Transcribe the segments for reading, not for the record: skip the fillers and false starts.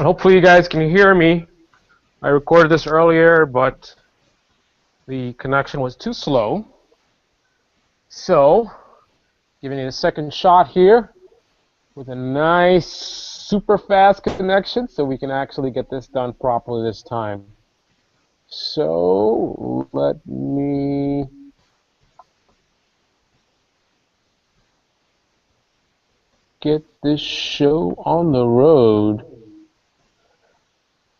Hopefully you guys can hear me. I recorded this earlier, but the connection was too slow. So, giving it a second shot here with a nice, super fast connection so we can actually get this done properly this time. So, let me get this show on the road.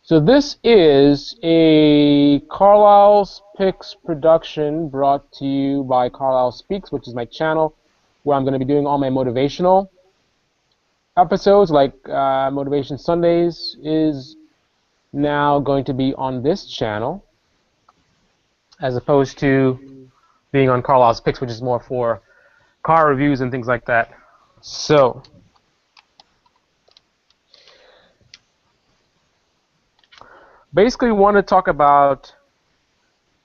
So this is a Carlisle's Picks production brought to you by Carlisle Speaks, which is my channel where I'm going to be doing all my motivational episodes, like Motivation Sundays is now going to be on this channel as opposed to being on Carlisle's Picks, which is more for car reviews and things like that. So basically, we want to talk about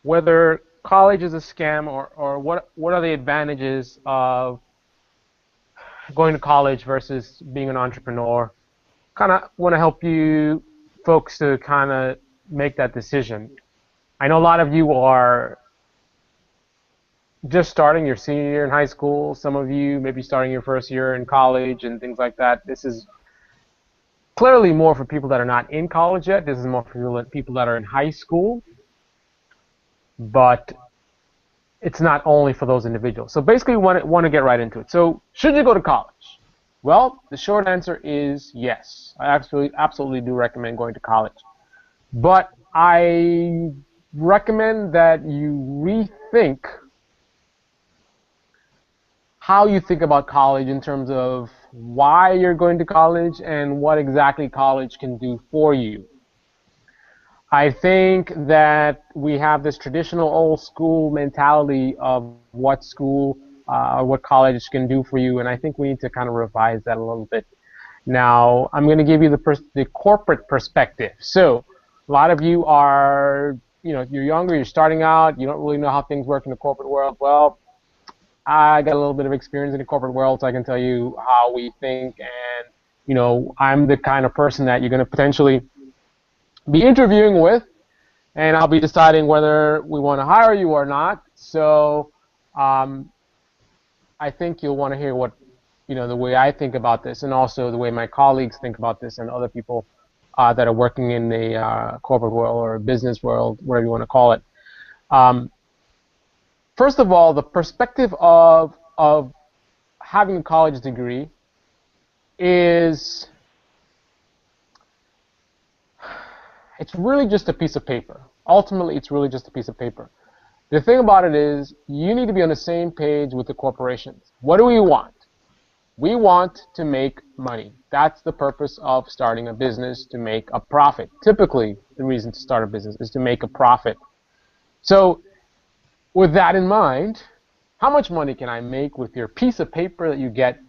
whether college is a scam or what are the advantages of going to college versus being an entrepreneur. Kind of want to help you folks to kind of make that decision. I know a lot of you are just starting your senior year in high school. Some of you may be starting your first year in college and things like that. This is clearly more for people that are not in college yet. This is more for people that are in high school. But it's not only for those individuals. So basically, we want to get right into it. So should you go to college? Well, the short answer is yes. I absolutely do recommend going to college. But I recommend that you rethink how you think about college in terms of why you're going to college and what exactly college can do for you. I think that we have this traditional old school mentality of what school or what college can do for you, and I think we need to kind of revise that a little bit. Now, I'm going to give you the corporate perspective. So, a lot of you are, you're younger, you're starting out, you don't really know how things work in the corporate world. Well, I got a little bit of experience in the corporate world, so I can tell you how we think, and, I'm the kind of person that you're going to potentially be interviewing with, and I'll be deciding whether we want to hire you or not. So I think you'll want to hear what, the way I think about this, and also the way my colleagues think about this, and other people that are working in the corporate world or business world, whatever you want to call it. First of all, the perspective of having a college degree is, it's really just a piece of paper. Ultimately, it's really just a piece of paper. The thing about it is, you need to be on the same page with the corporations. What do we want? We want to make money. That's the purpose of starting a business, to make a profit. Typically, the reason to start a business is to make a profit. So, with that in mind, how much money can I make with your piece of paper that you get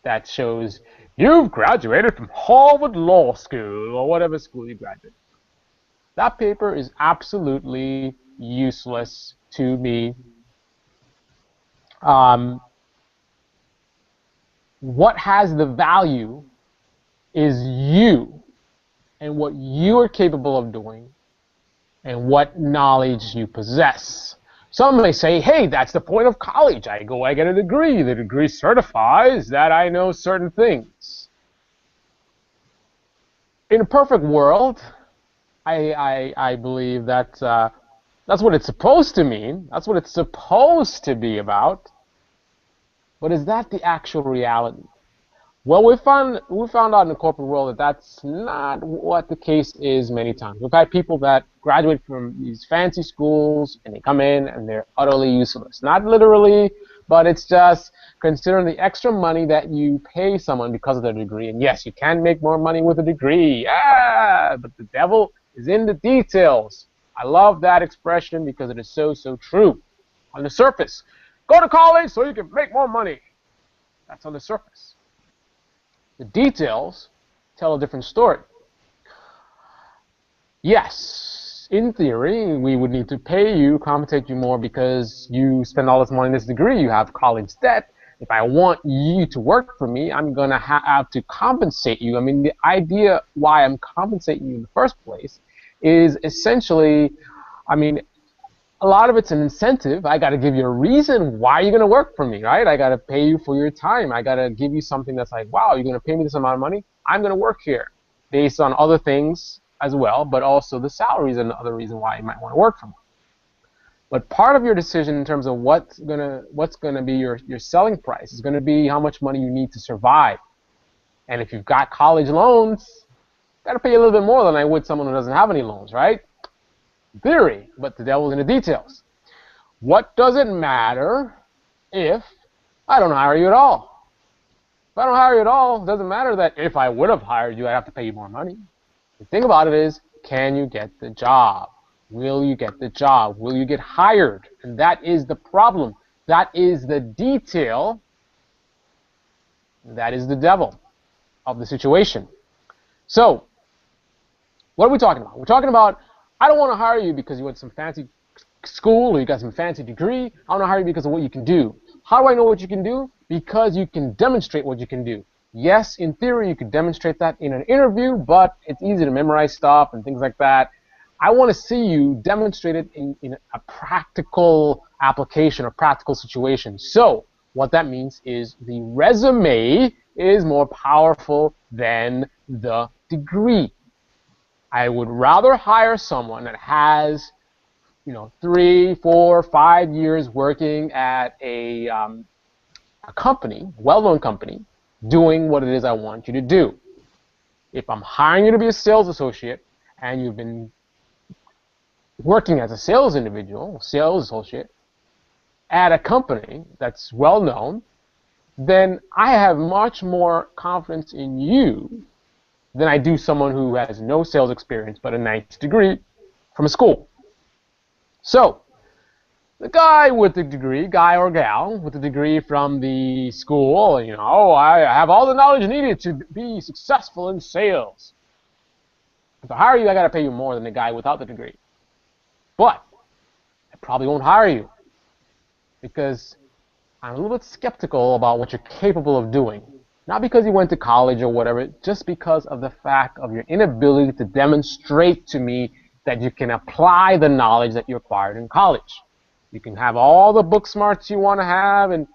that shows you've graduated from Harvard Law School or whatever school you graduated? That paper is absolutely useless to me. What has the value is you and what you are capable of doing and what knowledge you possess. Some may say, hey, that's the point of college. I get a degree. The degree certifies that I know certain things. In a perfect world, I believe that that's what it's supposed to mean. That's what it's supposed to be about. But is that the actual reality? Well, we found out in the corporate world that that's not what the case is many times. We've had people that graduate from these fancy schools and they come in and they're utterly useless. Not literally, but it's just considering the extra money that you pay someone because of their degree. And yes, you can make more money with a degree. But the devil is in the details. I love that expression because it is so, so true. On the surface, go to college so you can make more money. That's on the surface. The details tell a different story. Yes, in theory, we would need to pay you, compensate you more because you spend all this money in this degree. You have college debt, If I want you to work for me, I'm going to have to compensate you. I mean, the idea why I'm compensating you in the first place is essentially, I mean, a lot of it's an incentive. I got to give you a reason why you're going to work for me, right? I got to pay you for your time. I got to give you something that's like, wow, you're going to pay me this amount of money? I'm going to work here based on other things as well, but also the salary is another reason why you might want to work for me. But part of your decision in terms of what's gonna be your selling price is going to be how much money you need to survive. And if you've got college loans, got to pay a little bit more than I would someone who doesn't have any loans, right? In theory, but the devil's in the details. What does it matter if I don't hire you at all? If I don't hire you at all, it doesn't matter that if I would have hired you, I'd have to pay you more money. The thing about it is, can you get the job? Will you get the job? Will you get hired? And that is the problem. That is the detail. That is the devil of the situation. So, what are we talking about? We're talking about, I don't want to hire you because you went to some fancy school or you got some fancy degree. I want to hire you because of what you can do. How do I know what you can do? Because you can demonstrate what you can do. Yes, in theory, you could demonstrate that in an interview, but it's easy to memorize stuff and things like that. I want to see you demonstrate it in a practical application or practical situation. So what that means is the resume is more powerful than the degree. I would rather hire someone that has, 3, 4, 5 years working at a company, well-known company, doing what it is I want you to do. If I'm hiring you to be a sales associate and you've been working as a sales individual, sales associate, at a company that's well known, then I have much more confidence in you than I do someone who has no sales experience but a nice degree from a school. So, the guy with the degree, guy or gal with the degree from the school, I have all the knowledge needed to be successful in sales. If I hire you, I got to pay you more than the guy without the degree. But I probably won't hire you because I'm a little bit skeptical about what you're capable of doing. Not because you went to college or whatever, just because of the fact of your inability to demonstrate to me that you can apply the knowledge that you acquired in college. You can have all the book smarts you want to have and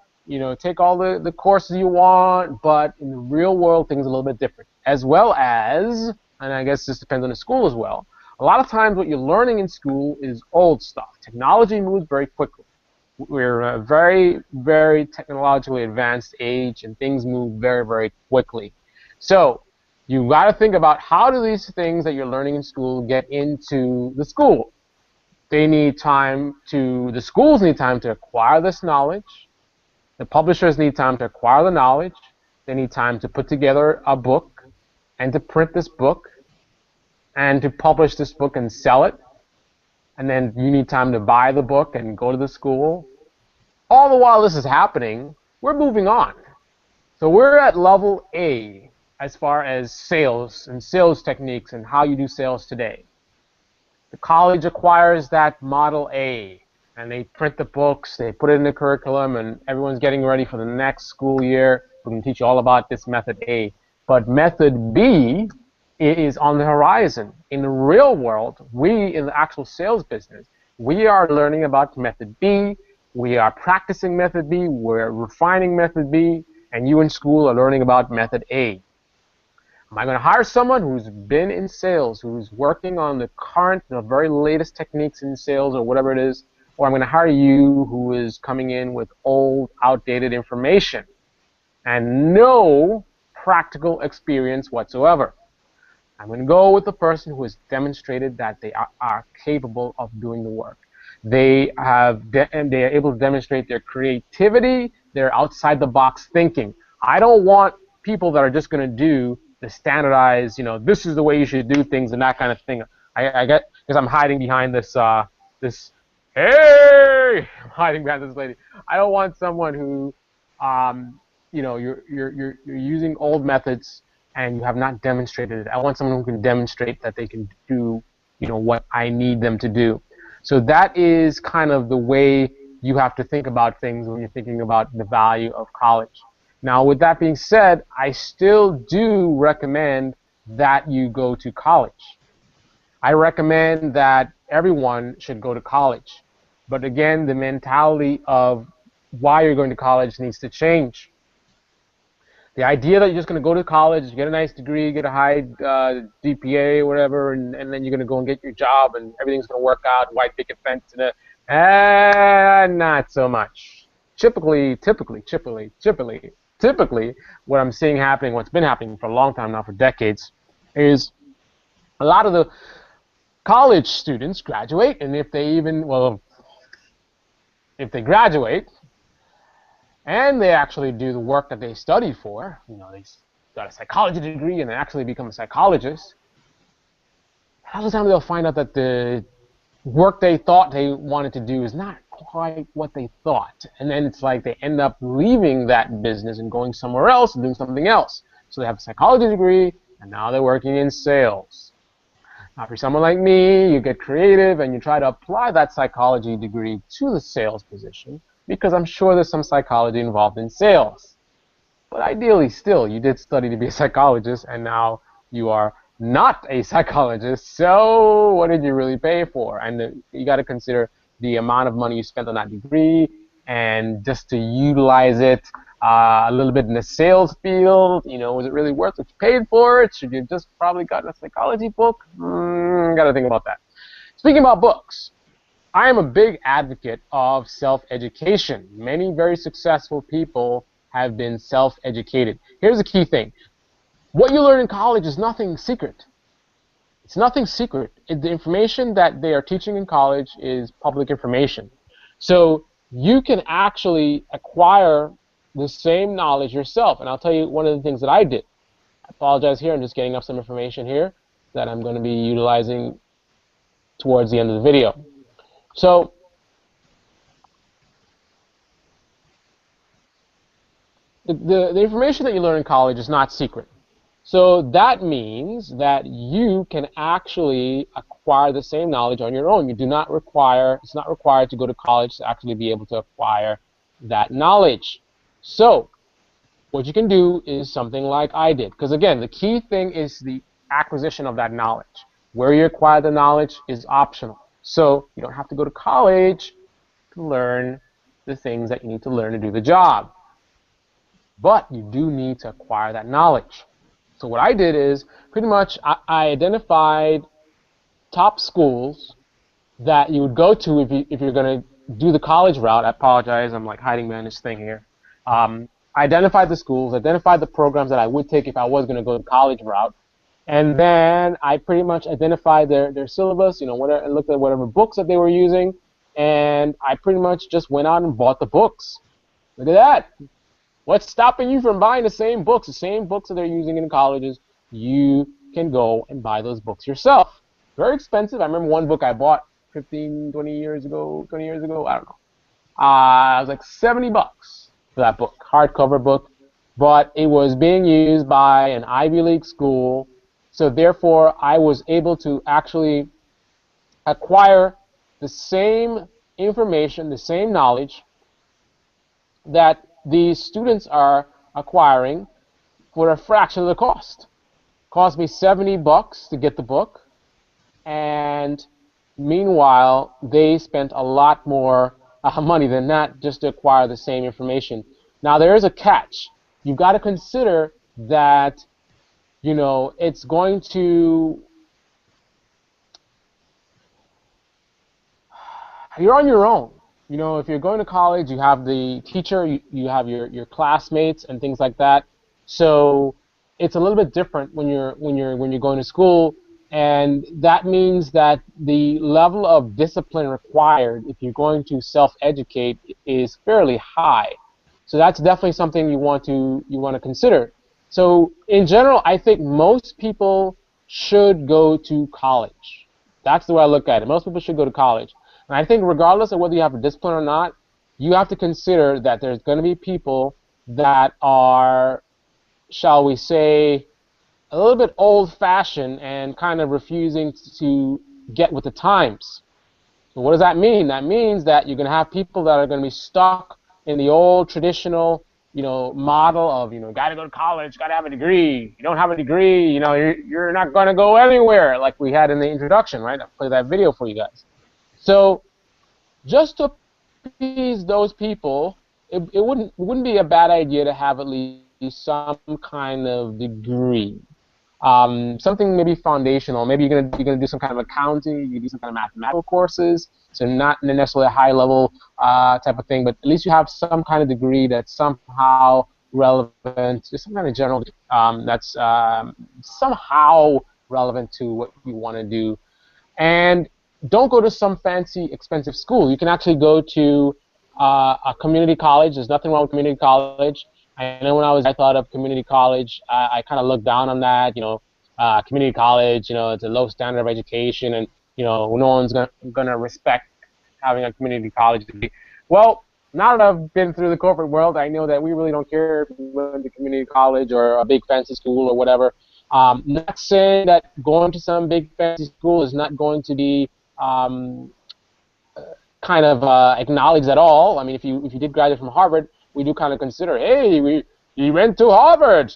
take all the courses you want, but in the real world, things are a little bit different. As well as, and I guess this depends on the school as well, a lot of times what you're learning in school is old stuff. Technology moves very quickly. We're a very, very technologically advanced age, and things move very, very quickly. So you've got to think about how do these things that you're learning in school get into the school. The schools need time to acquire this knowledge. The publishers need time to acquire the knowledge. They need time to put together a book and to print this book and to publish this book and sell it. And then you need time to buy the book and go to the school. All the while this is happening, we're moving on. So we're at level A as far as sales and sales techniques and how you do sales today. The college acquires that Model A, and they print the books, they put it in the curriculum, and everyone's getting ready for the next school year. We're going to teach you all about this method A. But method B is on the horizon. In the real world, we in the actual sales business, we are learning about method B, we are practicing method B, we're refining method B, and you in school are learning about method A. Am I going to hire someone who's been in sales, who's working on the current, very latest techniques in sales or whatever it is, or I'm going to hire you who is coming in with old, outdated information and no practical experience whatsoever? I'm going to go with the person who has demonstrated that they are capable of doing the work. They are able to demonstrate their creativity, their outside-the-box thinking. I don't want people that are just going to do the standardized, this is the way you should do things and that kind of thing. I get, because I'm hiding behind this, hey, I'm hiding behind this lady. I don't want someone who, you're using old methods and you have not demonstrated it. I want someone who can demonstrate that they can do, what I need them to do. So that is kind of the way you have to think about things when you're thinking about the value of college. Now, with that being said, I still do recommend that you go to college. I recommend that everyone should go to college. But again, the mentality of why you're going to college needs to change. The idea that you're just going to go to college, get a nice degree, get a high GPA, whatever, and then you're going to go and get your job and everything's going to work out, white picket fence, not so much. Typically, what I'm seeing happening, what's been happening for a long time now, for decades, is a lot of the college students graduate, and if they graduate, and they actually do the work that they studied for, they got a psychology degree and they actually become a psychologist, half the time they'll find out that the work they thought they wanted to do is not quite what they thought. And then it's like they end up leaving that business and going somewhere else and doing something else. So they have a psychology degree, and now they're working in sales. Now, if you're someone like me, you get creative and you try to apply that psychology degree to the sales position, because I'm sure there's some psychology involved in sales. But ideally, still, you did study to be a psychologist, and now you are not a psychologist, so what did you really pay for? And you got to consider the amount of money you spent on that degree, and just to utilize it a little bit in the sales field, was it really worth what you paid for it? Should you just probably gotten a psychology book? Got to think about that. Speaking about books, I am a big advocate of self-education. Many very successful people have been self-educated. Here's the key thing. What you learn in college is nothing secret. It's nothing secret. The information that they are teaching in college is public information. So you can actually acquire the same knowledge yourself. And I'll tell you one of the things that I did. I apologize here. I'm just getting up some information here that I'm going to be utilizing towards the end of the video. So the information that you learn in college is not secret. So that means that you can actually acquire the same knowledge on your own. It's not required to go to college to actually be able to acquire that knowledge. So what you can do is something like I did. Because again, the key thing is the acquisition of that knowledge. Where you acquire the knowledge is optional. So you don't have to go to college to learn the things that you need to learn to do the job. But you do need to acquire that knowledge. So what I did is pretty much I identified top schools that you would go to if you're going to do the college route. I apologize, I'm like hiding behind this thing here. I identified the schools, identified the programs that I would take if I was going to go the college route, and then I pretty much identified their syllabus, whatever, and looked at whatever books that they were using, and I pretty much just went out and bought the books. Look at that. What's stopping you from buying the same books that they're using in colleges? You can go and buy those books yourself. Very expensive. I remember one book I bought 20 years ago, I don't know. It was like $70 for that book, hardcover book. But it was being used by an Ivy League school, so therefore I was able to actually acquire the same information, the same knowledge that these students are acquiring for a fraction of the cost. Cost me $70 to get the book, and meanwhile they spent a lot more money than that just to acquire the same information. Now there is a catch. You've got to consider that it's going to, you're on your own. If you're going to college, you have the teacher, you have your classmates and things like that. So it's a little bit different when you're going to school, and that means that the level of discipline required if you're going to self-educate is fairly high. So that's definitely something you want to consider. So in general, I think most people should go to college. That's the way I look at it. Most people should go to college. And I think regardless of whether you have a discipline or not, you have to consider that there's going to be people that are, shall we say, a little bit old-fashioned and kind of refusing to get with the times. So what does that mean? That means that you're going to have people that are going to be stuck in the old traditional, model of, got to go to college, got to have a degree. You don't have a degree, you're not going to go anywhere, like we had in the introduction, right? I played that video for you guys. So just to appease those people, it wouldn't be a bad idea to have at least some kind of degree. Something maybe foundational. Maybe you're gonna do some kind of accounting. You do some kind of mathematical courses. So not necessarily a high level type of thing, but at least you have some kind of degree that's somehow relevant, just some kind of general that's somehow relevant to what you want to do. And don't go to some fancy, expensive school. You can actually go to a community college. There's nothing wrong with community college. I know when I thought of community college, I kind of looked down on that. Community college, it's a low standard of education, and no one's gonna respect having a community college degree. Well, now that I've been through the corporate world, I know that we really don't care if you went to community college or a big fancy school or whatever. Not saying that going to some big fancy school is not going to be kind of acknowledged at all. I mean, if you did graduate from Harvard, we do kind of consider, hey, you went to Harvard.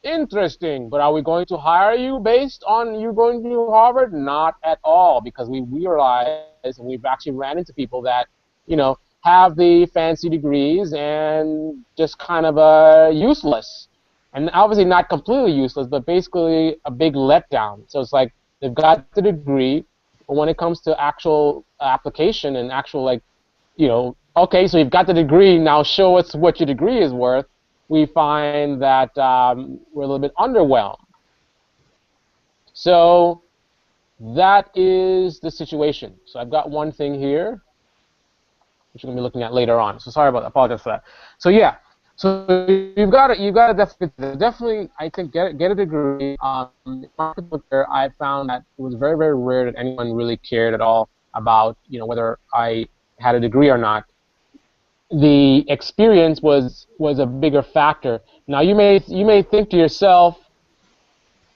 Interesting, but are we going to hire you based on you going to Harvard? Not at all, because we realize, and we've actually ran into people that, have the fancy degrees and just kind of useless. And obviously not completely useless, but basically a big letdown. So it's like they've got the degree, but when it comes to actual application and actual, okay, so you've got the degree, now show us what your degree is worth, we find that we're a little bit underwhelmed. So that is the situation. So I've got one thing here, which we're going to be looking at later on. So sorry about that. I apologize for that. So yeah, so you've got to definitely, I think, get a degree. I found that it was very, very rare that anyone really cared at all about whether I had a degree or not. The experience was a bigger factor. Now you may think to yourself,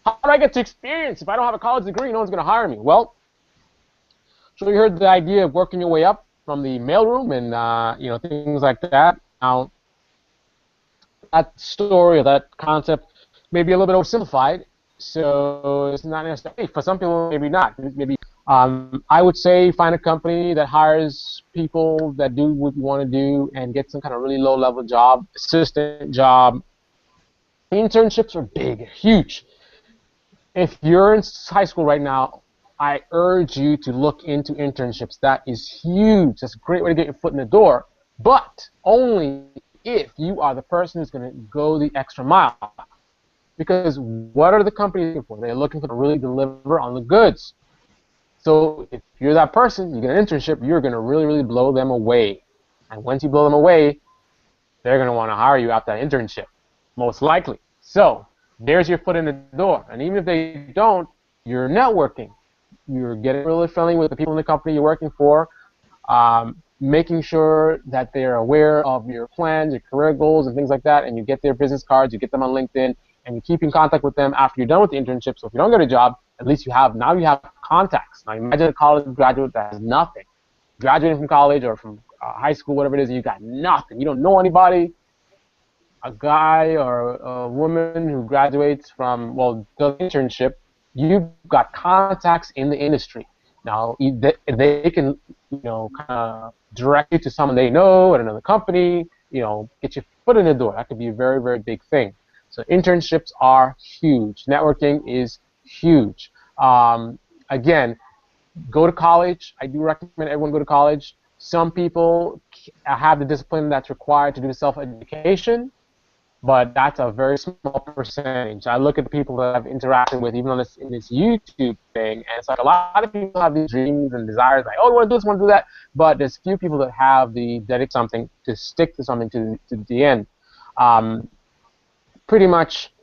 how do I get to experience? If I don't have a college degree, no one's going to hire me. Well, so you heard the idea of working your way up from the mailroom and things like that. Now that story or that concept may be a little bit oversimplified, so it's not necessarily for some people. Maybe not. Maybe I would say find a company that hires people that do what you want to do and get some kind of really low-level job, assistant job. Internships are big, huge. If you're in high school right now, I urge you to look into internships. That is huge. That's a great way to get your foot in the door, but only if you are the person who's going to go the extra mile. Because what are the companies looking for? They're looking to really deliver on the goods. So if you're that person, you get an internship, you're going to really, really blow them away. And once you blow them away, they're going to want to hire you after that internship, most likely. So there's your foot in the door. And even if they don't, you're networking. You're getting really friendly with the people in the company you're working for, making sure that they're aware of your plans, your career goals, and things like that, and you get their business cards, you get them on LinkedIn, and you keep in contact with them after you're done with the internship. So if you don't get a job, at least you have contacts. Now imagine a college graduate that has nothing. Graduating from college or from high school, whatever it is, and you got nothing. You don't know anybody. A guy or a woman who graduates from, does an internship, you've got contacts in the industry. Now they can, kind of direct you to someone they know at another company, get your foot in the door. That could be a very, very big thing. So internships are huge. Networking is huge. Again, go to college. I do recommend everyone go to college. Some people have the discipline that's required to do self-education, but that's a very small percentage. I look at the people that I've interacted with, even on in this YouTube thing, and it's like a lot of people have these dreams and desires, like, oh, I want to do this, I want to do that, but there's few people that have the dedicated something to stick to something to the end. Pretty much,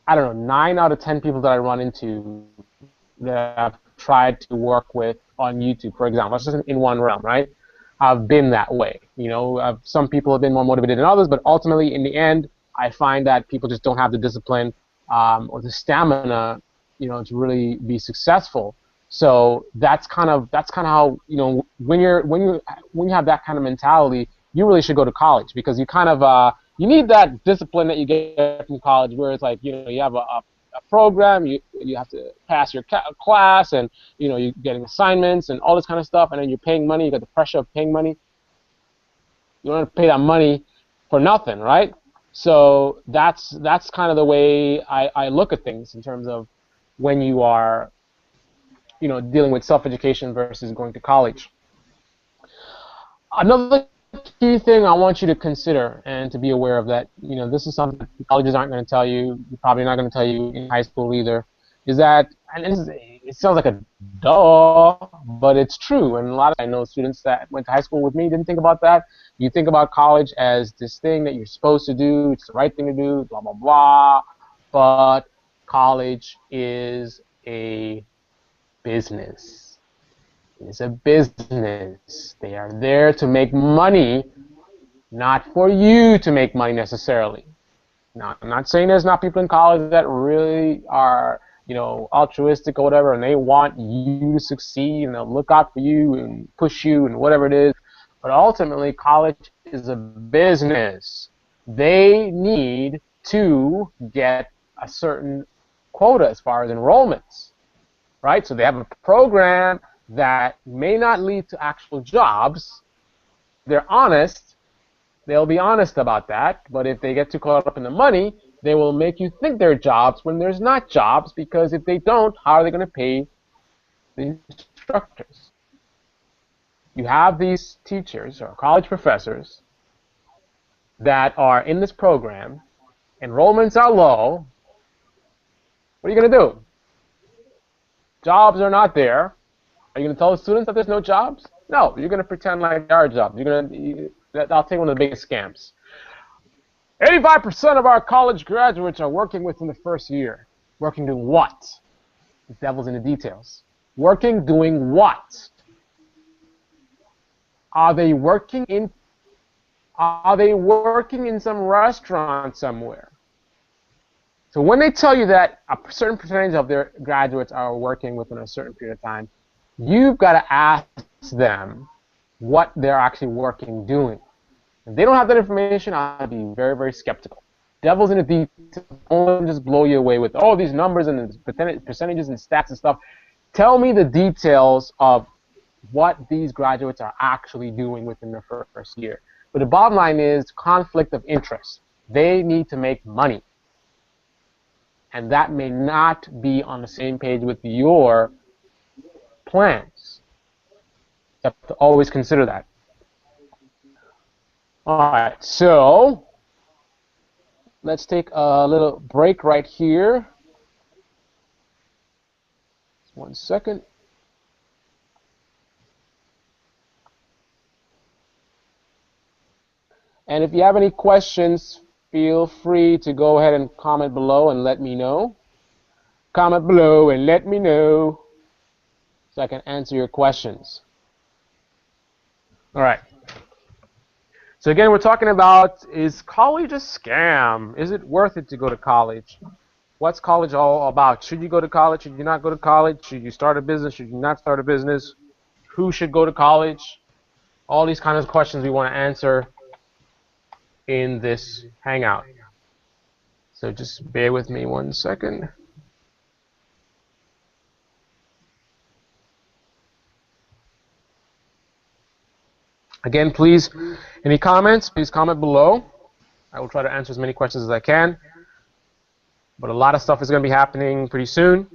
I don't know, 9 out of 10 people that I run into that I've tried to work with on YouTube, for example, that's just in one realm, right? I've been that way. Some people have been more motivated than others, but ultimately, in the end, I find that people just don't have the discipline or the stamina, to really be successful. So that's kind of how, when you have that kind of mentality, you really should go to college, because you need that discipline that you get from college, where it's like, you have a program, you have to pass your class, and you're getting assignments and all this kind of stuff, and then you're paying money. You got the pressure of paying money. You don't have to pay that money for nothing, right? So that's kind of the way I look at things in terms of when you are, dealing with self-education versus going to college. Another key thing I want you to consider and to be aware of, that, this is something that colleges aren't going to tell you, probably not going to tell you in high school either, is that, and it sounds like a duh, but it's true. And a lot of, I know students that went to high school with me didn't think about that. You think about college as this thing that you're supposed to do, it's the right thing to do, blah, blah, blah, but college is a business. It's a business. They are there to make money, not for you to make money necessarily. Now, I'm not saying there's not people in college that really are, altruistic or whatever, and they want you to succeed, and they'll look out for you and push you and whatever it is. But ultimately, college is a business. They need to get a certain quota as far as enrollments, right? So they have a program that may not lead to actual jobs. They're honest. They'll be honest about that. But if they get too caught up in the money, they will make you think they're jobs when there's not jobs, because if they don't, how are they going to pay the instructors? You have these teachers or college professors that are in this program. Enrollments are low. What are you going to do? Jobs are not there. Are you going to tell the students that there's no jobs? No, you're going to pretend like there are jobs. I'll take one of the biggest scams. 85% of our college graduates are working within the first year. Working doing what? The devil's in the details. Working doing what? Are they working in some restaurant somewhere? So when they tell you that a certain percentage of their graduates are working within a certain period of time, you've got to ask them what they're actually working doing. If they don't have that information, I'd be very, very skeptical. Devil's in the details. Don't just blow you away with, oh, these numbers and percentages and stats and stuff. Tell me the details of what these graduates are actually doing within their first year. But the bottom line is conflict of interest. They need to make money. And that may not be on the same page with your plans. You have to always consider that. All right, so let's take a little break right here. Just 1 second. And if you have any questions, feel free to go ahead and comment below and let me know. Comment below and let me know so I can answer your questions. All right. So again, we're talking about, is college a scam? Is it worth it to go to college? What's college all about? Should you go to college? Should you not go to college? Should you start a business? Should you not start a business? Who should go to college? All these kinds of questions we want to answer in this hangout. So just bear with me 1 second. Again, please, any comments, please comment below. I will try to answer as many questions as I can. But a lot of stuff is going to be happening pretty soon.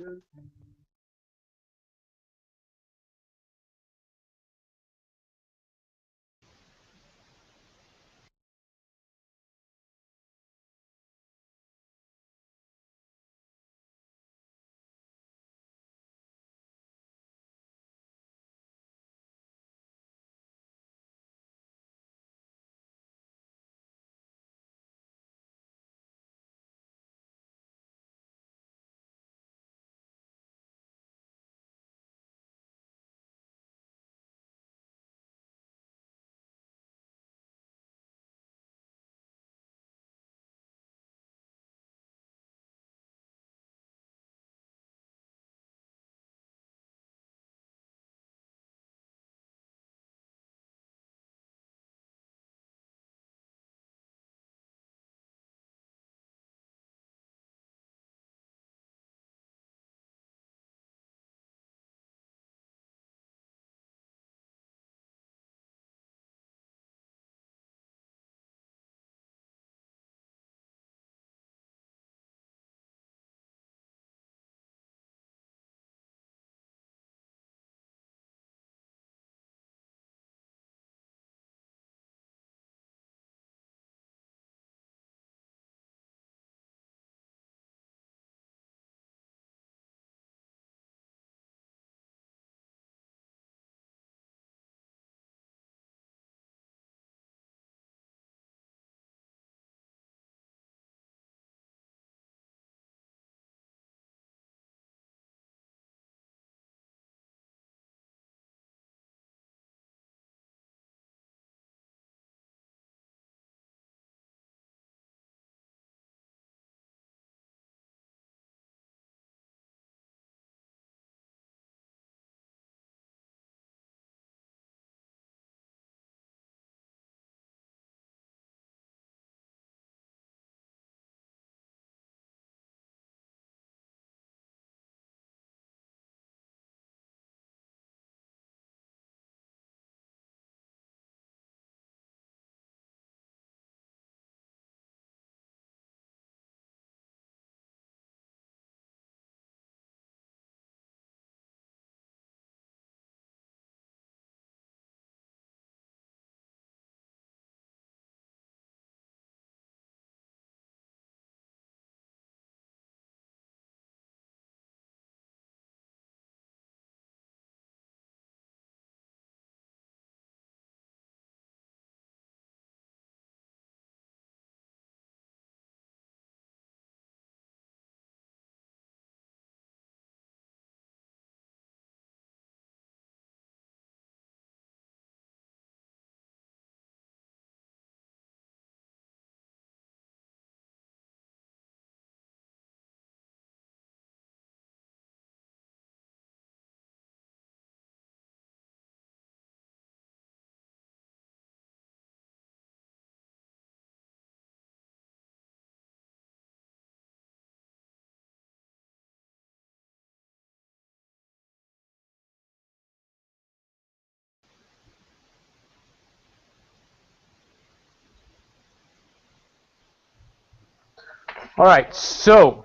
All right, so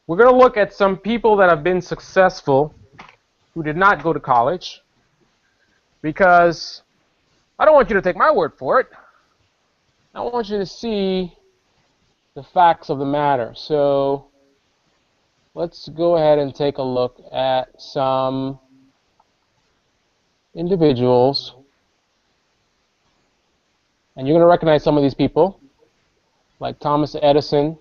we're going to look at some people that have been successful who did not go to college, because I don't want you to take my word for it. I want you to see the facts of the matter. So let's go ahead and take a look at some individuals. And you're going to recognize some of these people, like Thomas Edison.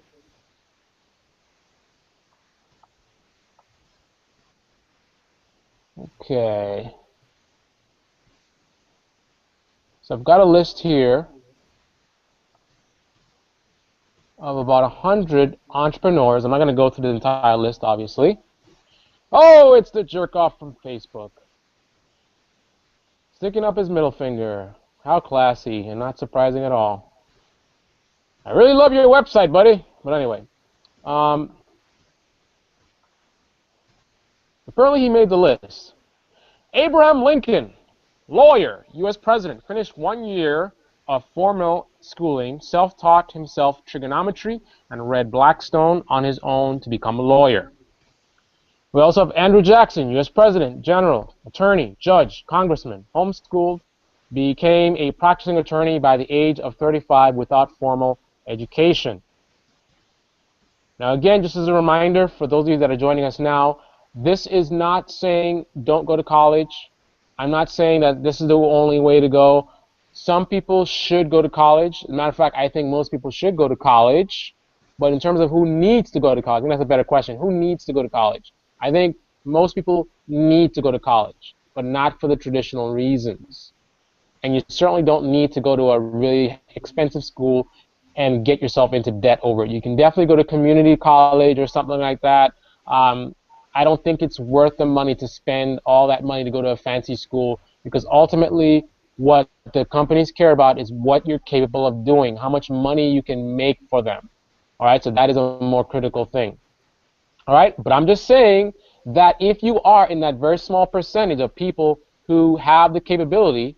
Okay. So I've got a list here of about 100 entrepreneurs. I'm not going to go through the entire list, obviously. Oh, it's the jerk off from Facebook. Sticking up his middle finger. How classy and not surprising at all. I really love your website, buddy. But anyway, apparently he made the list. Abraham Lincoln, lawyer, U.S. president, finished 1 year of formal schooling, self-taught himself trigonometry, and read Blackstone on his own to become a lawyer. We also have Andrew Jackson, U.S. president, general, attorney, judge, congressman, homeschooled, became a practicing attorney by the age of 35 without formal education. Now again, just as a reminder for those of you that are joining us now, this is not saying don't go to college. I'm not saying that this is the only way to go. Some people should go to college. As a matter of fact, I think most people should go to college. But in terms of who needs to go to college, I think that's a better question. Who needs to go to college? I think most people need to go to college, but not for the traditional reasons. And you certainly don't need to go to a really expensive school and get yourself into debt over it. You can definitely go to community college or something like that. I don't think it's worth the money to spend all that money to go to a fancy school, because ultimately what the companies care about is what you're capable of doing, how much money you can make for them. All right, so that is a more critical thing. All right, but I'm just saying that if you are in that very small percentage of people who have the capability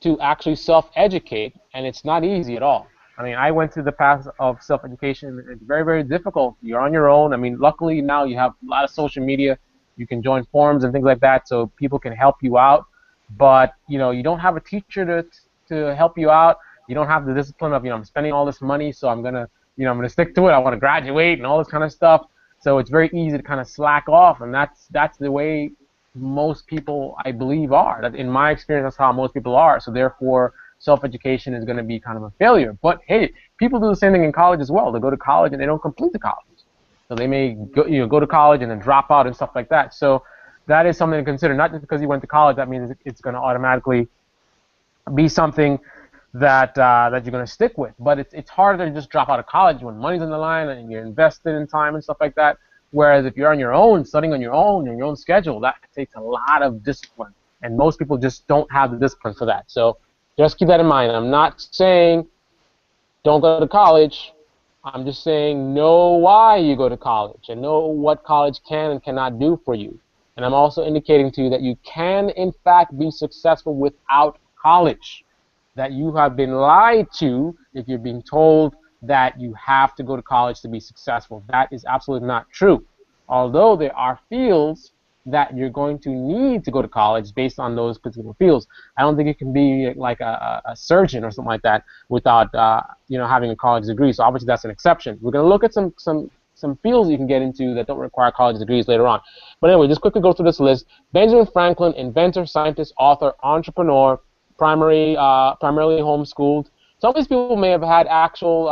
to actually self-educate, and it's not easy at all. I mean, I went through the path of self-education. It's very, very difficult. You're on your own. I mean, luckily now you have a lot of social media. You can join forums and things like that, so people can help you out. But you know, you don't have a teacher to help you out. You don't have the discipline of, I'm spending all this money, so I'm gonna stick to it. I want to graduate and all this kind of stuff. So it's very easy to kind of slack off, and that's the way most people, I believe, are. That in my experience, that's how most people are. So therefore, self-education is going to be kind of a failure. But hey, people do the same thing in college as well. They go to college and they don't complete the college. So they may go to college and then drop out and stuff like that. So that is something to consider. Not just because you went to college, that means it's going to automatically be something that that you're going to stick with. But it's harder to just drop out of college when money's on the line and you're invested in time and stuff like that. Whereas if you're on your own, studying on your own schedule, that takes a lot of discipline. And most people just don't have the discipline for that. So just keep that in mind. I'm not saying don't go to college. I'm just saying know why you go to college and know what college can and cannot do for you. And I'm also indicating to you that you can, in fact, be successful without college. That you have been lied to if you're being told that you have to go to college to be successful. That is absolutely not true. Although there are fields that you're going to need to go to college based on those particular fields. I don't think you can be like a surgeon or something like that without having a college degree. So obviously that's an exception. We're going to look at some fields you can get into that don't require college degrees later on. But anyway, just quickly go through this list. Benjamin Franklin, inventor, scientist, author, entrepreneur, primarily homeschooled. Some of these people may have had actual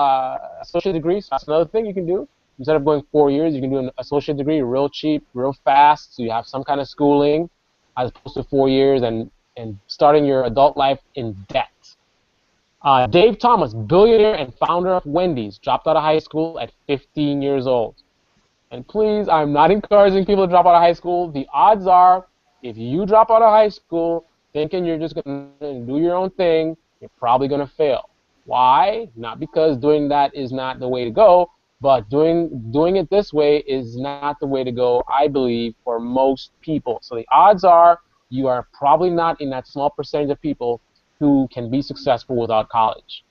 associate degrees. That's another thing you can do. Instead of going 4 years, you can do an associate degree real cheap, real fast, so you have some kind of schooling as opposed to 4 years and starting your adult life in debt. Dave Thomas, billionaire and founder of Wendy's, dropped out of high school at 15 years old. And please, I'm not encouraging people to drop out of high school. The odds are, if you drop out of high school thinking you're just going to do your own thing, you're probably going to fail. Why? Not because doing that is not the way to go, but doing it this way is not the way to go, I believe, for most people. So the odds are you are probably not in that small percentage of people who can be successful without college.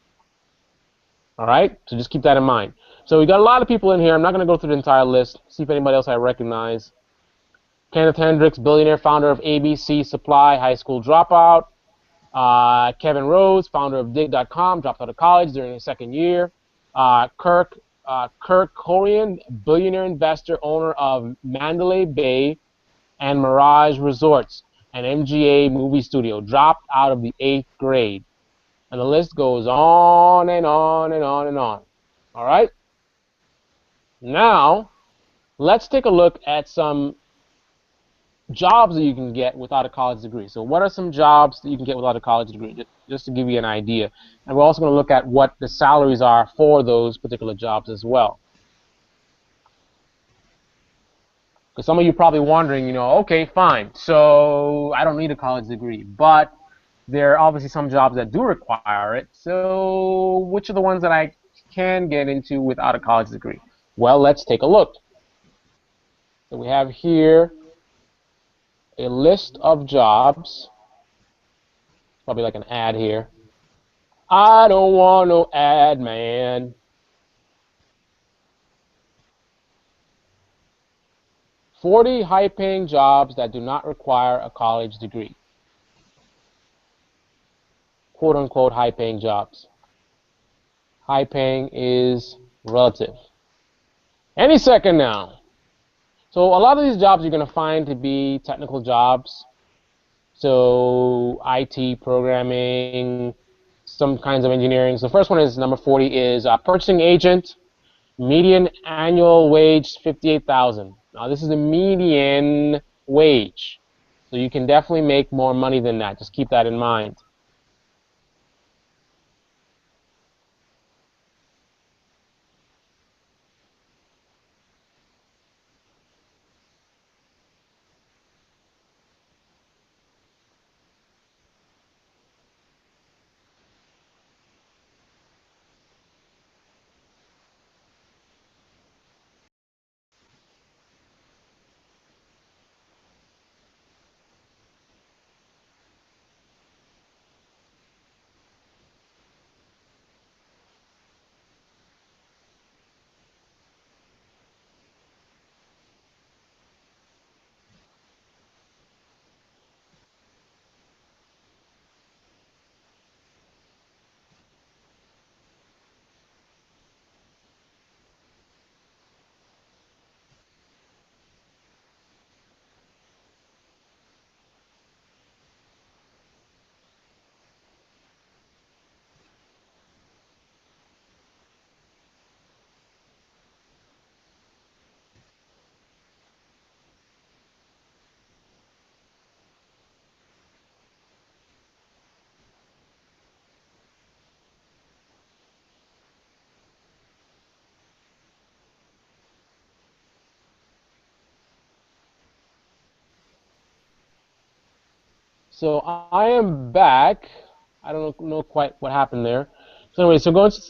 All right, so just keep that in mind. So we got a lot of people in here. I'm not going to go through the entire list. See if anybody else I recognize. Kenneth Hendricks, billionaire, founder of ABC Supply, high school dropout. Kevin Rose, founder of Dig.com, dropped out of college during his second year. Kirk Corian, billionaire investor, owner of Mandalay Bay and Mirage Resorts, an MGA movie studio, dropped out of the 8th grade. And the list goes on and on and on and on. All right? Now, let's take a look at some jobs that you can get without a college degree. So what are some jobs that you can get without a college degree, just to give you an idea. And we're also going to look at what the salaries are for those particular jobs as well. Because some of you are probably wondering, you know, okay, fine, so I don't need a college degree, but there are obviously some jobs that do require it. So which are the ones that I can get into without a college degree? Well, let's take a look. So we have here a list of jobs. Probably like an ad here. I don't want no ad, man. "40 high-paying jobs that do not require a college degree." Quote-unquote high-paying jobs. High-paying is relative. Any second now. So a lot of these jobs you're going to find to be technical jobs. So IT, programming, some kinds of engineering. So the first one is number 40 is purchasing agent. Median annual wage, $58,000. Now this is the median wage. So you can definitely make more money than that. Just keep that in mind. So I am back. I don't know quite what happened there. So anyway,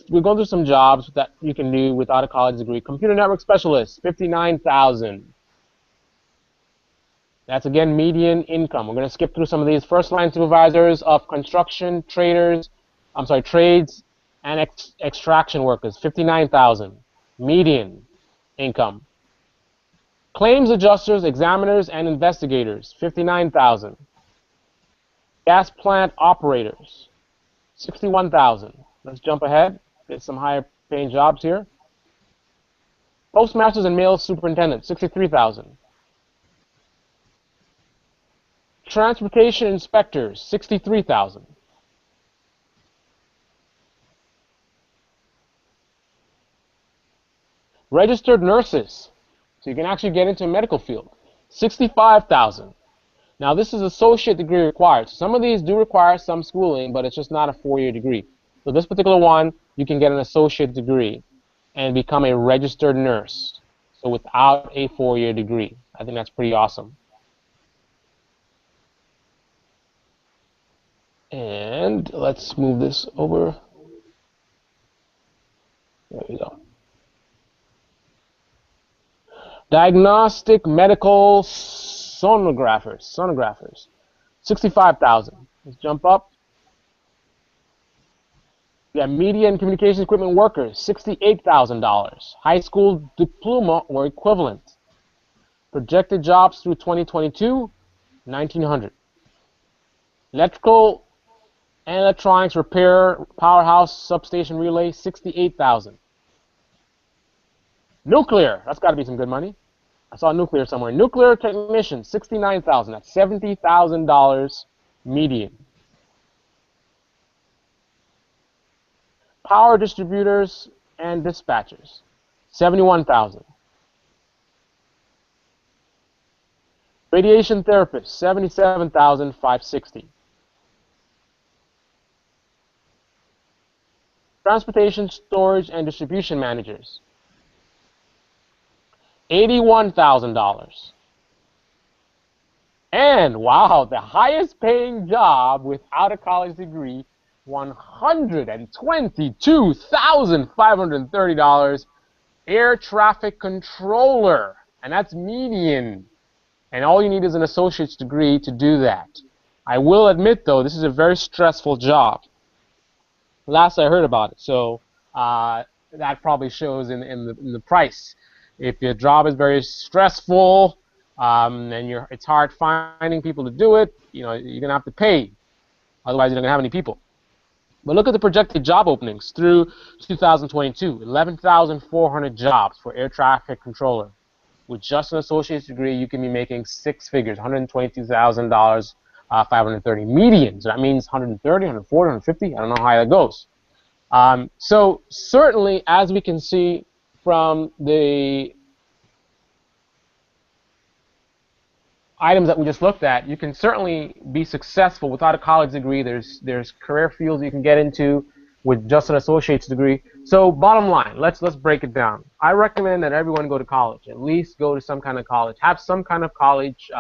we're going through some jobs that you can do without a college degree. Computer network specialist, 59,000. That's again median income. We're going to skip through some of these. First line supervisors of construction trades and extraction workers, 59,000. Median income. Claims adjusters, examiners, and investigators, 59,000. Gas plant operators, 61,000. Let's jump ahead. Get some higher paying jobs here. Postmasters and mail superintendents, 63,000. Transportation inspectors, 63,000. Registered nurses, so you can actually get into a medical field, 65,000. Now this is associate degree required. So some of these do require some schooling, but it's just not a 4-year degree. So this particular one, you can get an associate degree and become a registered nurse. So without a 4-year degree. I think that's pretty awesome. And let's move this over. There we go. Diagnostic medical sonographers, 65,000. Let's jump up. You got media and communications equipment workers, $68,000. High school diploma or equivalent. Projected jobs through 2022, 1,900. Electrical and electronics repair, powerhouse, substation relay, 68,000. Nuclear, that's got to be some good money. I saw nuclear somewhere. Nuclear technician, 69,000. That's $70,000 median. Power distributors and dispatchers, 71,000. Radiation therapists, 77,560. Transportation, storage, and distribution managers, $81,000. And wow, the highest paying job without a college degree, $122,530, air traffic controller, and that's median. And all you need is an associate's degree to do that. I will admit, though, this is a very stressful job. Last I heard about it, so that probably shows in the price. If your job is very stressful and it's hard finding people to do it, you're gonna have to pay. Otherwise, you're not gonna have any people. But look at the projected job openings through 2022: 11,400 jobs for air traffic controller. With just an associate's degree, you can be making six figures, $122,000, 530 median. So that means 130, 140, 150. I don't know how that goes. So certainly, as we can see from the items that we just looked at, you can certainly be successful without a college degree. There's career fields you can get into with just an associate's degree. So bottom line, let's break it down. I recommend that everyone go to college. At least go to some kind of college. Have some kind of college,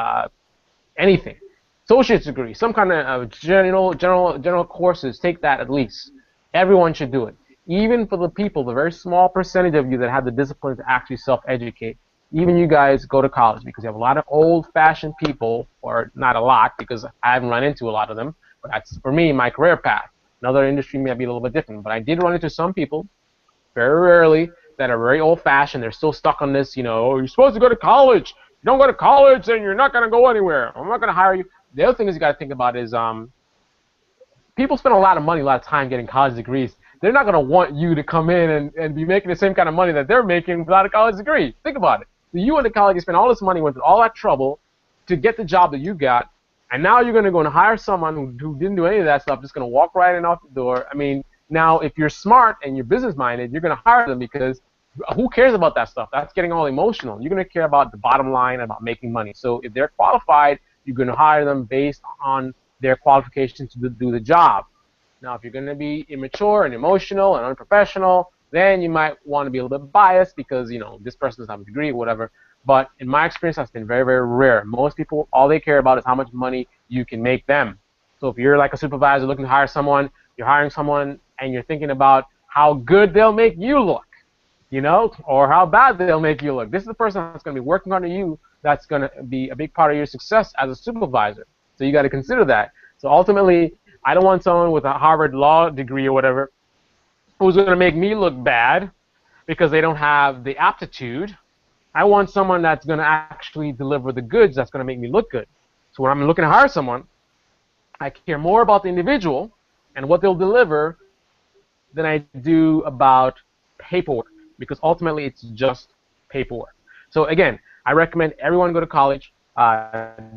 anything. Associate's degree, some kind of general courses. Take that at least. Everyone should do it. Even for the people, the very small percentage of you that have the discipline to actually self-educate. Even you guys go to college, because you have a lot of old-fashioned people, or not a lot, because I haven't run into a lot of them, but that's, for me, my career path. Another industry may be a little bit different, but I did run into some people, very rarely, that are very old-fashioned. They're still stuck on this, oh, you're supposed to go to college. If you don't go to college, then you're not going to go anywhere. I'm not going to hire you. The other thing is you got to think about is people spend a lot of money, a lot of time getting college degrees. They're not going to want you to come in and be making the same kind of money that they're making without a college degree. Think about it. So you went to college, you spent all this money, went through all that trouble to get the job that you got, and now you're going to go and hire someone who didn't do any of that stuff, just going to walk right in off the door. I mean, now if you're smart and you're business-minded, you're going to hire them, because who cares about that stuff? That's getting all emotional. You're going to care about the bottom line, about making money. So if they're qualified, you're going to hire them based on their qualifications to do the job. Now, if you're going to be immature and emotional and unprofessional, then you might want to be a little bit biased because, this person doesn't have a degree or whatever. But in my experience, that's been very, very rare. Most people, all they care about is how much money you can make them. So if you're like a supervisor looking to hire someone, you're hiring someone and you're thinking about how good they'll make you look, or how bad they'll make you look. This is the person that's going to be working under you that's going to be a big part of your success as a supervisor. So you got to consider that. So ultimately, I don't want someone with a Harvard law degree or whatever who's going to make me look bad because they don't have the aptitude. I want someone that's going to actually deliver the goods that's going to make me look good. So when I'm looking to hire someone, I care more about the individual and what they'll deliver than I do about paperwork, because ultimately it's just paperwork. So again, I recommend everyone go to college,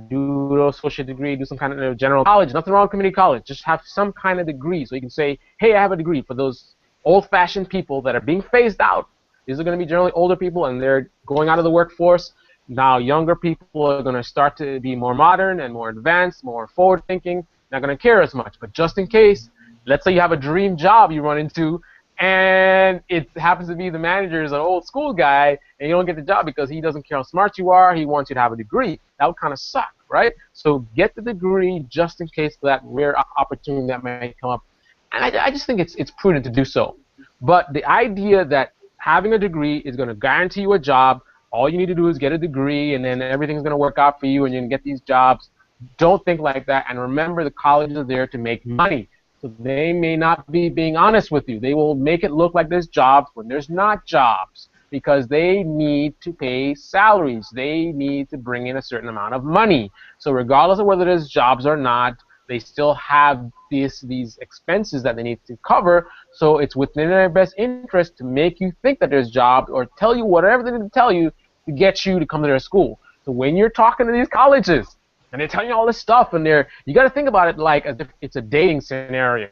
do an associate degree, do some kind of general college. Nothing wrong with community college. Just have some kind of degree so you can say, hey, I have a degree. For those old-fashioned people that are being phased out, these are going to be generally older people and they're going out of the workforce. Now younger people are going to start to be more modern and more advanced, more forward-thinking, not going to care as much. But just in case, let's say you have a dream job you run into and it happens to be the manager is an old school guy and you don't get the job because he doesn't care how smart you are, he wants you to have a degree. That would kind of suck, right? So get the degree just in case for that rare opportunity that may come up. And I just think it's prudent to do so. But the idea that having a degree is going to guarantee you a job, all you need to do is get a degree and then everything's going to work out for you and you're going to get these jobs, don't think like that. And remember, the colleges are there to make money. So they may not be being honest with you. They will make it look like there's jobs when there's not jobs because they need to pay salaries. They need to bring in a certain amount of money. So regardless of whether there's jobs or not, they still have these expenses that they need to cover. So it's within their best interest to make you think that there's jobs or tell you whatever they need to tell you to get you to come to their school. So when you're talking to these colleges and they're telling you all this stuff and you got to think about it like as if it's a dating scenario,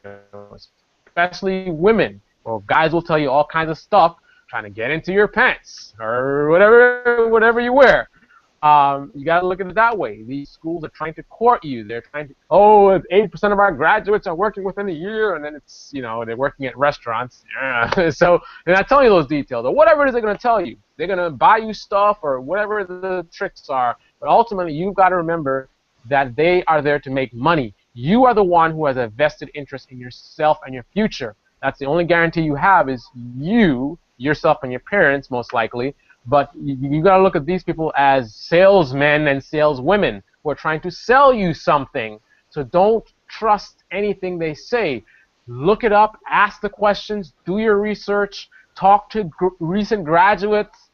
especially women. Well, guys will tell you all kinds of stuff trying to get into your pants or whatever you wear. You got to look at it that way. These schools are trying to court you. They're trying to, 80% of our graduates are working within a year, and then it's, they're working at restaurants. Yeah. So they're not telling you those details. Or whatever it is they're going to tell you. They're going to buy you stuff or whatever the tricks are. But ultimately, you've got to remember that they are there to make money. You are the one who has a vested interest in yourself and your future. That's the only guarantee you have is you, yourself, and your parents, most likely. But you got to look at these people as salesmen and saleswomen who are trying to sell you something. So don't trust anything they say. Look it up, ask the questions, do your research, talk to recent graduates,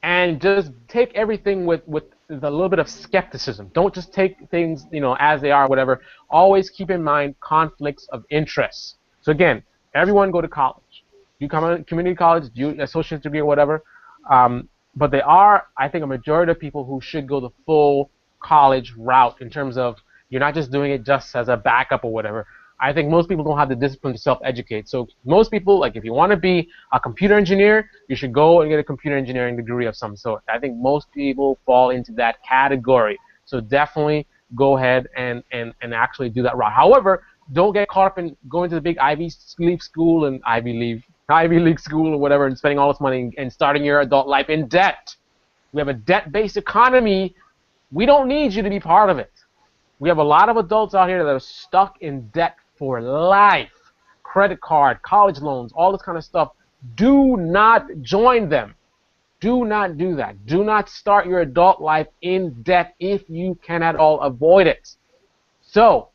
and just take everything with a little bit of skepticism. Don't just take things, as they are, whatever. Always keep in mind conflicts of interest. So again, everyone go to college. You come to community college, do an associate's degree or whatever. But there are, I think, a majority of people who should go the full college route in terms of you're not just doing it just as a backup or whatever. I think most people don't have the discipline to self-educate. So most people, like if you want to be a computer engineer, you should go and get a computer engineering degree of some sort. I think most people fall into that category. So definitely go ahead and actually do that route. However, don't get caught up in going to the big Ivy League school and Ivy League school or whatever and spending all this money and starting your adult life in debt. We have a debt-based economy. We don't need you to be part of it. We have a lot of adults out here that are stuck in debt for life. Credit card, college loans, all this kind of stuff. Do not join them. Do not do that. Do not start your adult life in debt if you can at all avoid it. So,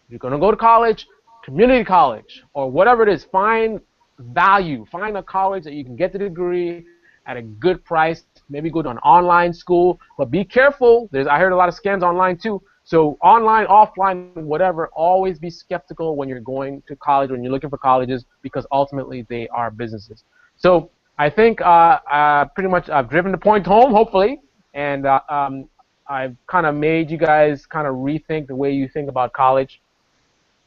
you're going to go to college, community college, or whatever it is, find value. Find a college that you can get the degree at a good price. Maybe go to an online school, but be careful. I heard a lot of scams online too. So online, offline, whatever, always be skeptical when you're going to college, when you're looking for colleges, because ultimately they are businesses. So I think pretty much I've driven the point home, hopefully, and I've kind of made you guys kind of rethink the way you think about college.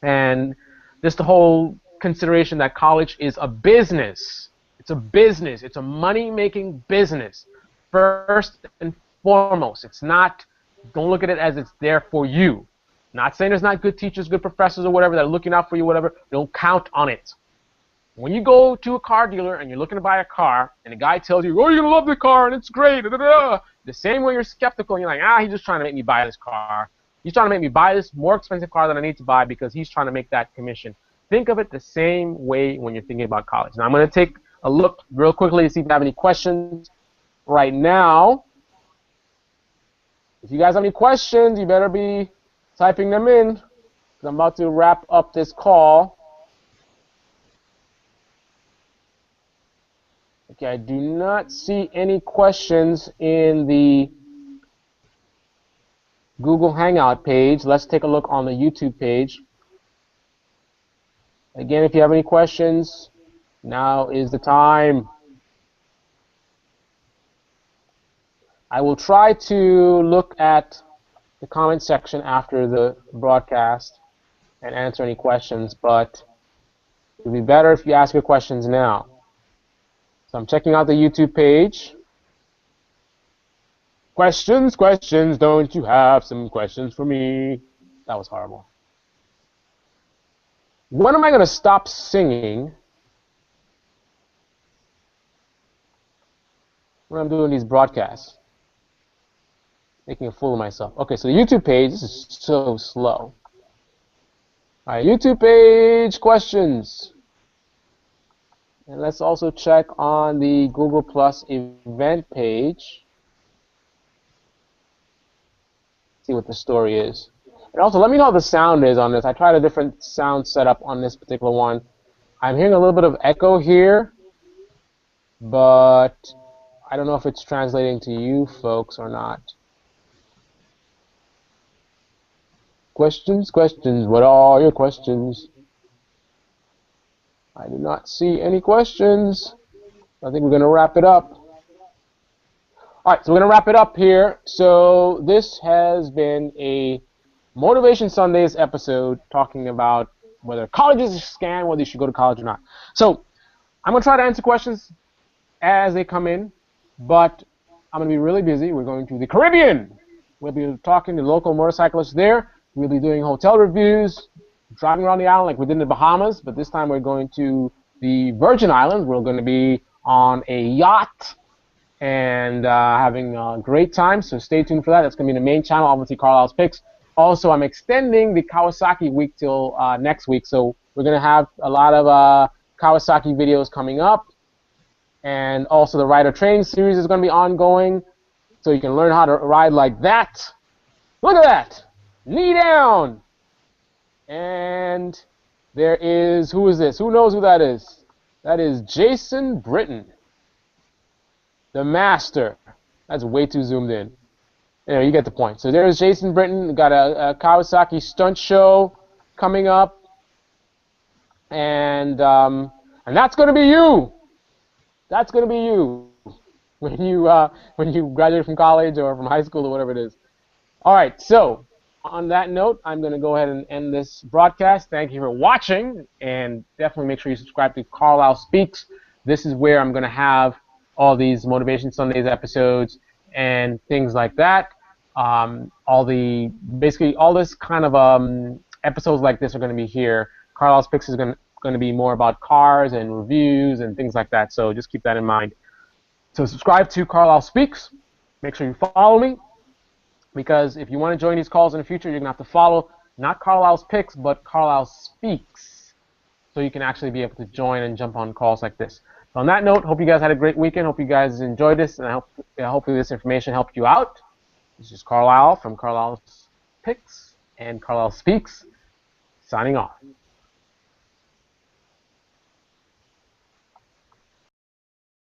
And just the whole consideration that college is a business. It's a business. It's a money-making business. First and foremost, it's not, don't look at it as it's there for you. Not saying there's not good teachers, good professors or whatever that are looking out for you, whatever. Don't count on it. When you go to a car dealer and you're looking to buy a car and the guy tells you, oh, you're going to love the car and it's great, da, da, da. The same way you're skeptical and you're like, he's just trying to make me buy this car. He's trying to make me buy this more expensive car than I need to buy because he's trying to make that commission. Think of it the same way when you're thinking about college. Now I'm going to take a look real quickly to see if you have any questions right now. If you guys have any questions, you better be typing them in because I'm about to wrap up this call. Okay, I do not see any questions in the Google Hangout page. Let's take a look on the YouTube page. Again, if you have any questions, now is the time. I will try to look at the comment section after the broadcast and answer any questions, but it would be better if you ask your questions now. So I'm checking out the YouTube page. Questions, questions, don't you have some questions for me? That was horrible. When am I going to stop singing when I'm doing these broadcasts? Making a fool of myself. Okay, so the YouTube page, this is so slow. All right, YouTube page, questions. And let's also check on the Google Plus event page. See what the story is. And also, let me know how the sound is on this. I tried a different sound setup on this particular one. I'm hearing a little bit of echo here, but I don't know if it's translating to you folks or not. Questions, questions. What are your questions? I do not see any questions. I think we're going to wrap it up. All right, so we're going to wrap it up here. So this has been a Motivation Sundays episode talking about whether college is a scam, whether you should go to college or not. So I'm going to try to answer questions as they come in, but I'm going to be really busy. We're going to the Caribbean. We'll be talking to local motorcyclists there. We'll be doing hotel reviews, driving around the island like we did in the Bahamas, but this time we're going to the Virgin Islands. We're going to be on a yacht and having a great time, so stay tuned for that. That's going to be the main channel, obviously Carlisle's Picks. Also, I'm extending the Kawasaki week till next week, so we're going to have a lot of Kawasaki videos coming up, and also the rider training series is going to be ongoing, so you can learn how to ride like that. Look at that! Knee down! And there is, who is this? Who knows who that is? That is Jason Britton, the master. That's way too zoomed in. Anyway, you get the point. So there's Jason Britton. Got a Kawasaki stunt show coming up, and that's going to be you. That's going to be you when you graduate from college or from high school or whatever it is. All right. So on that note, I'm going to go ahead and end this broadcast. Thank you for watching, and definitely make sure you subscribe to Carlisle Speaks. This is where I'm going to have all these Motivation Sundays episodes and things like that. Basically all this kind of episodes like this are going to be here. Carlisle's Picks is going to be more about cars and reviews and things like that. So just keep that in mind. So subscribe to Carlisle Speaks. Make sure you follow me, because if you want to join these calls in the future, you're going to have to follow not Carlisle's Picks, but Carlisle Speaks, so you can actually be able to join and jump on calls like this. So on that note, hope you guys had a great weekend. Hope you guys enjoyed this, and hopefully this information helped you out. This is Carlisle from Carlisle's Picks and Carlisle Speaks, signing off.